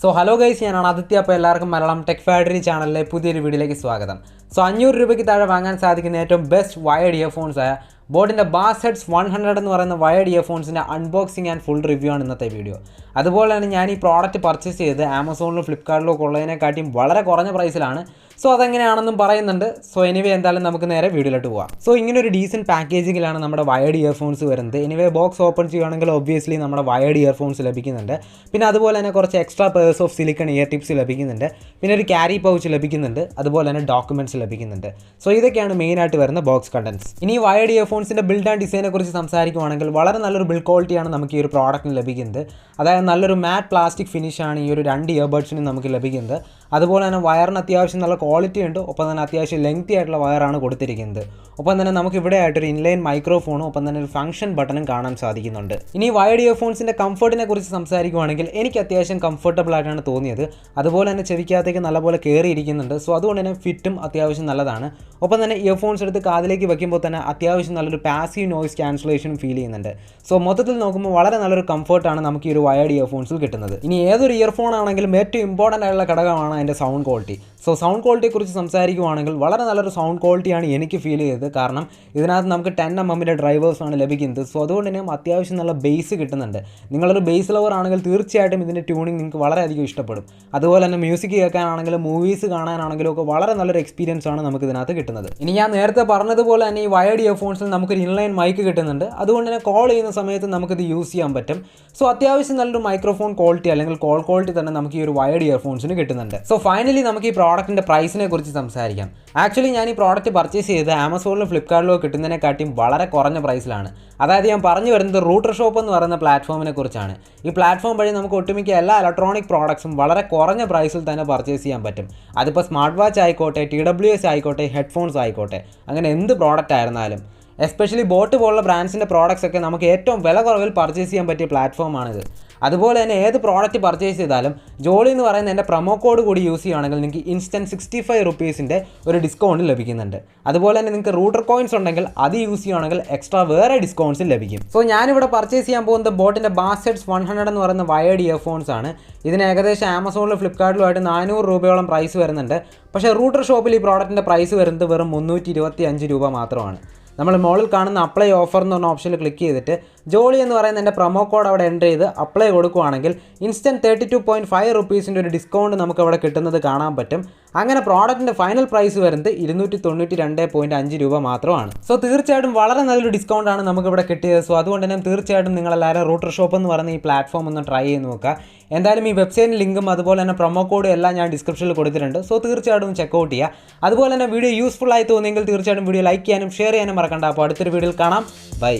So hello guys, I am Aditya. Malayalam Tech Factory channel le pudhiyoru video like swagatham. So 500 രൂപയ്ക്ക് താഴെ വാങ്ങാൻ സാധിക്കുന്ന ഏറ്റവും best wired earphones ആയ ബോട്ടിന്റെ Bassheads 100 എന്ന് പറയുന്ന വയർഡ് ഇയർഫോൺസിന്റെ അൺബോക്സിംഗ് ആൻഡ് ഫുൾ റിവ്യൂ ആണ് ഇന്നത്തെ വീഡിയോ. അതുപോലെ തന്നെ ഞാൻ ഈ പ്രോഡക്റ്റ് പർച്ചേസ് ചെയ്തത് ആമസോണിലും ഫ്ലിപ്കാർട്ടിലും ഒക്കെ ഉള്ളതിനെക്കാട്ടിയും വളരെ കുറഞ്ഞ പ്രൈസിലാണ്. സോ അതെങ്ങനെയാണെന്നും പറയുന്നുണ്ട്. സോ എനിവേ എന്തായാലും നമുക്ക് നേരെ വീഡിയോയിലോട്ട് പോവാം. സോ ഇങ്ങനെ ഒരു ഡീസൻറ്റ് പാക്കേജിങ്ങിലാണ് നമ്മുടെ വയർഡ് ഇയർഫോൺസ് വരുന്നത്. എനിവേ ബോക്സ് ഓപ്പൺ ചെയ്യുകയാണെങ്കിൽ ഒബ്വിയസ്ലി നമ്മുടെ വയർഡ് ഇയർഫോൺസ് ലഭിക്കുന്നുണ്ട്. പിന്നെ അതുപോലെ തന്നെ കുറച്ച് extra pairs of silicone ear tips ലഭിക്കുന്നുണ്ട്. പിന്നെ ഒരു ക്യാരി പൗച്ച് ലഭിക്കുന്നുണ്ട്. അതുപോലെ തന്നെ ഡോക്യുമെൻറ്റ്സ് ലഭിക്കുന്നുണ്ട്. സോ ഇതൊക്കെയാണ് മെയിനായിട്ട് വരുന്ന ബോക്സ് കണ്ടൻസ്. ഇനി വയർഡ് ഇയർഫോൺസിൻ്റെ ബിൽഡ് ആൻഡ് ഡിസൈനെ കുറിച്ച് സംസാരിക്കുകയാണെങ്കിൽ വളരെ നല്ലൊരു ബിൽഡ് ക്വാളിറ്റിയാണ് നമുക്ക് ഈ ഒരു പ്രോഡക്റ്റിന് ലഭിക്കുന്നത്. അതായത് നല്ലൊരു മാറ്റ് പ്ലാസ്റ്റിക് ഫിനിഷാണ് ഈ ഒരു 2 ഇയർബഡ്സിനും നമുക്ക് ലഭിക്കുന്നത്. അതുപോലെ തന്നെ വയറിന് അത്യാവശ്യം നല്ല ക്വാളിറ്റി ഉണ്ട്. ഒപ്പം തന്നെ അത്യാവശ്യം ലെങ്തി ആയിട്ടുള്ള വയറാണ് കൊടുത്തിരിക്കുന്നത്. ഒപ്പം തന്നെ നമുക്ക് ഇവിടെ ആയിട്ടൊരു ഇൻലൈൻ മൈക്രോഫോണും ഒപ്പം തന്നെ ഒരു ഫംഗ്ഷൻ ബട്ടണും കാണാൻ സാധിക്കുന്നുണ്ട്. ഇനി വയർഡ് ഇയർഫോൺസിൻ്റെ കംഫർട്ടിനെ കുറിച്ച് സംസാരിക്കുകയാണെങ്കിൽ എനിക്ക് അത്യാവശ്യം കംഫർട്ടബിൾ ആയിട്ടാണ് തോന്നിയത്. അതുപോലെ തന്നെ ചെവിക്കകത്തേക്ക് നല്ലപോലെ കയറിയിരിക്കുന്നുണ്ട്. സോ അതുകൊണ്ട് തന്നെ ഫിറ്റും അത്യാവശ്യം നല്ലതാണ്. ഒപ്പം തന്നെ ഇയർഫോൺസ് എടുത്ത് കാതിലേക്ക് വയ്ക്കുമ്പോൾ തന്നെ അത്യാവശ്യം നല്ലൊരു പാസീവ് നോയ്സ് ക്യാൻസലേഷനും ഫീൽ ചെയ്യുന്നുണ്ട്. സോ മൊത്തത്തിൽ നോക്കുമ്പോൾ വളരെ നല്ലൊരു കംഫർട്ടാണ് നമുക്ക് ഈ ഒരു വയർഡ് ഇയർഫോൺസിൽ കിട്ടുന്നത്. ഇനി ഏതൊരു ഇയർഫോൺ ആണെങ്കിലും ഏറ്റവും ഇമ്പോർട്ടൻ്റ് ആയിട്ടുള്ള ഘടകമാണ് അതിൻ്റെ സൗണ്ട് ക്വാളിറ്റി. സോ സൗണ്ട് ക്വാളിറ്റിയെക്കുറിച്ച് സംസാരിക്കുകയാണെങ്കിൽ വളരെ നല്ലൊരു സൗണ്ട് ക്വാളിറ്റിയാണ് എനിക്ക് ഫീൽ ചെയ്തത്. കാരണം ഇതിനകത്ത് നമുക്ക് 10mm ഡ്രൈവേഴ്സാണ് ലഭിക്കുന്നത്. സോ അതുകൊണ്ട് തന്നെ അത്യാവശ്യം നല്ല ബേസ് കിട്ടുന്നുണ്ട്. നിങ്ങളൊരു ബേസ് ലവർ ആണെങ്കിൽ തീർച്ചയായിട്ടും ഇതിൻ്റെ ട്യൂണിങ് നിങ്ങൾക്ക് വളരെയധികം ഇഷ്ടപ്പെടും. അതുപോലെ തന്നെ മ്യൂസിക് കേൾക്കാനാണെങ്കിലും മൂവീസ് കാണാനാണെങ്കിലും ഒക്കെ വളരെ നല്ലൊരു എക്സ്പീരിയൻസ് ആണ് നമുക്ക് ഇതിനകത്ത് കിട്ടുന്നത്. ഇനി ഞാൻ നേരത്തെ പറഞ്ഞതുപോലെ തന്നെ ഈ വയർഡ് ഇയർഫോൺസിൽ നമുക്കൊരു ഇൻലൈൻ മൈക്ക് കിട്ടുന്നുണ്ട്. അതുകൊണ്ട് തന്നെ കോൾ ചെയ്യുന്ന സമയത്ത് നമുക്കിത് യൂസ് ചെയ്യാൻ പറ്റും. സോ അത്യാവശ്യം നല്ലൊരു മൈക്രോഫോൺ ക്വാളിറ്റി അല്ലെങ്കിൽ കോൾ ക്വാളിറ്റി തന്നെ നമുക്ക് ഈ ഒരു വയർഡ് ഇയർഫോൺസിന് കിട്ടുന്നുണ്ട്. സോ ഫൈനലി നമുക്ക് ഈ പ്രോഡക്റ്റിൻ്റെ പ്രൈസിനെ കുറിച്ച് സംസാരിക്കാം. ആക്ച്വലി ഞാൻ ഈ പ്രോഡക്റ്റ് പർച്ചേസ് ചെയ്ത് ആമസോണിലും ഫ്ലിപ്കാർട്ടിലും കിട്ടുന്നതിനെക്കാട്ടിയും വളരെ കുറഞ്ഞ പ്രൈസിലാണ്. അതായത് ഞാൻ പറഞ്ഞു വരുന്നത് റൂട്ടർ ഷോപ്പ് എന്ന് പറയുന്ന പ്ലാറ്റ്ഫോമിനെ കുറിച്ചാണ്. ഈ പ്ലാറ്റ്ഫോം വഴി നമുക്ക് ഒട്ടുമിക്ക എല്ലാ ഇലക്ട്രോണിക് പ്രോഡക്ട്സും വളരെ കുറഞ്ഞ പ്രൈസിൽ തന്നെ പർച്ചേസ് ചെയ്യാൻ പറ്റും. അതിപ്പോൾ സ്മാർട്ട് വാച്ച് ആയിക്കോട്ടെ, TWS ആയിക്കോട്ടെ, ഹെഡ്ഫോൺസ് ആയിക്കോട്ടെ, അങ്ങനെ എന്ത് പ്രോഡക്റ്റ് ആയിരുന്നാലും എസ്പെഷ്യലി ബോട്ട് പോലുള്ള ബ്രാൻഡ്സിൻ്റെ പ്രോഡക്ട്സ് ഒക്കെ നമുക്ക് ഏറ്റവും വില കുറവിൽ പർച്ചേസ് ചെയ്യാൻ പറ്റിയ പ്ലാറ്റ്ഫോമാണിത്. അതുപോലെ തന്നെ ഏത് പ്രോഡക്റ്റ് പർച്ചേസ് ചെയ്താലും ജോളി എന്ന് പറയുന്ന എൻ്റെ പ്രൊമോ കോഡ് കൂടി യൂസ് ചെയ്യുകയാണെങ്കിൽ നിങ്ങൾക്ക് ഇൻസ്റ്റൻറ്റ് 65 റുപ്പീസിൻ്റെ ഒരു ഡിസ്കൗണ്ട് ലഭിക്കുന്നുണ്ട്. അതുപോലെ തന്നെ നിങ്ങൾക്ക് റൂട്ടർ കോയിൻസ് ഉണ്ടെങ്കിൽ അത് യൂസ് ചെയ്യുകയാണെങ്കിൽ എക്സ്ട്രാ വേറെ ഡിസ്കൗണ്ട്സും ലഭിക്കും. സോ ഞാനിവിടെ പർച്ചേസ് ചെയ്യാൻ പോകുന്നത് ബോട്ടിൻ്റെ Bassheads 100 എന്ന് പറയുന്ന വയർഡ് ഇയർഫോൺസ് ആണ്. ഇതിന് ഏകദേശം ആമസോണിലും ഫ്ലിപ്കാർട്ടിലുമായിട്ട് 400 രൂപയോളം പ്രൈസ് വരുന്നുണ്ട്. പക്ഷേ റൂട്ടർ ഷോപ്പിൽ ഈ പ്രോഡക്റ്റിൻ്റെ പ്രൈസ് വരുന്നത് വെറും 325 രൂപ മാത്രമാണ്. നമ്മൾ മുകളിൽ കാണുന്ന അപ്ലൈ ഓഫർ എന്ന് പറഞ്ഞ ഓപ്ഷനിൽ ക്ലിക്ക് ചെയ്തിട്ട് ജോളി എന്ന് പറയുന്ന എൻ്റെ പ്രൊമോ കോഡ് അവിടെ എൻ്റർ ചെയ്ത് അപ്ലൈ കൊടുക്കുകയാണെങ്കിൽ ഇൻസ്റ്റൻറ്റ് 32.5 റുപ്പീസിൻ്റെ ഒരു ഡിസ്കൗണ്ട് നമുക്ക് അവിടെ കിട്ടുന്നത് കാണാൻ പറ്റും. അങ്ങനെ പ്രോഡക്റ്റിൻ്റെ ഫൈനൽ പ്രൈസ് വരുന്നത് 292.5 രൂപ മാത്രമാണ്. സോ തീർച്ചയായിട്ടും വളരെ നല്ലൊരു ഡിസ്കൗണ്ടാണ് നമുക്കിവിടെ കിട്ടിയത്. സോ അതുകൊണ്ട് തന്നെ തീർച്ചയായിട്ടും നിങ്ങളെല്ലാവരും റൂട്ടർ ഷോപ്പ് എന്ന് പറയുന്ന ഈ പ്ലാറ്റ്ഫോം ഒന്ന് ട്രൈ ചെയ്ത് നോക്കുക. എന്തായാലും ഈ വെബ്സൈറ്റിൻ്റെ ലിങ്കും അതുപോലെ തന്നെ പ്രൊമോ കോഡും എല്ലാം ഞാൻ ഡിസ്ക്രിപ്ഷനിൽ കൊടുത്തിട്ടുണ്ട്. സോ തീർച്ചയായിട്ടും ചെക്കൗട്ട് ചെയ്യുക. അതുപോലെ തന്നെ വീഡിയോ യൂസ്ഫുൾ ആയി തോന്നിയെങ്കിൽ തീർച്ചയായിട്ടും വീഡിയോ ലൈക്ക് ചെയ്യാനും ഷെയർ ചെയ്യാനും മറക്കണ്ട. അപ്പോൾ അടുത്തൊരു വീഡിയോയിൽ കാണാം. ബൈ.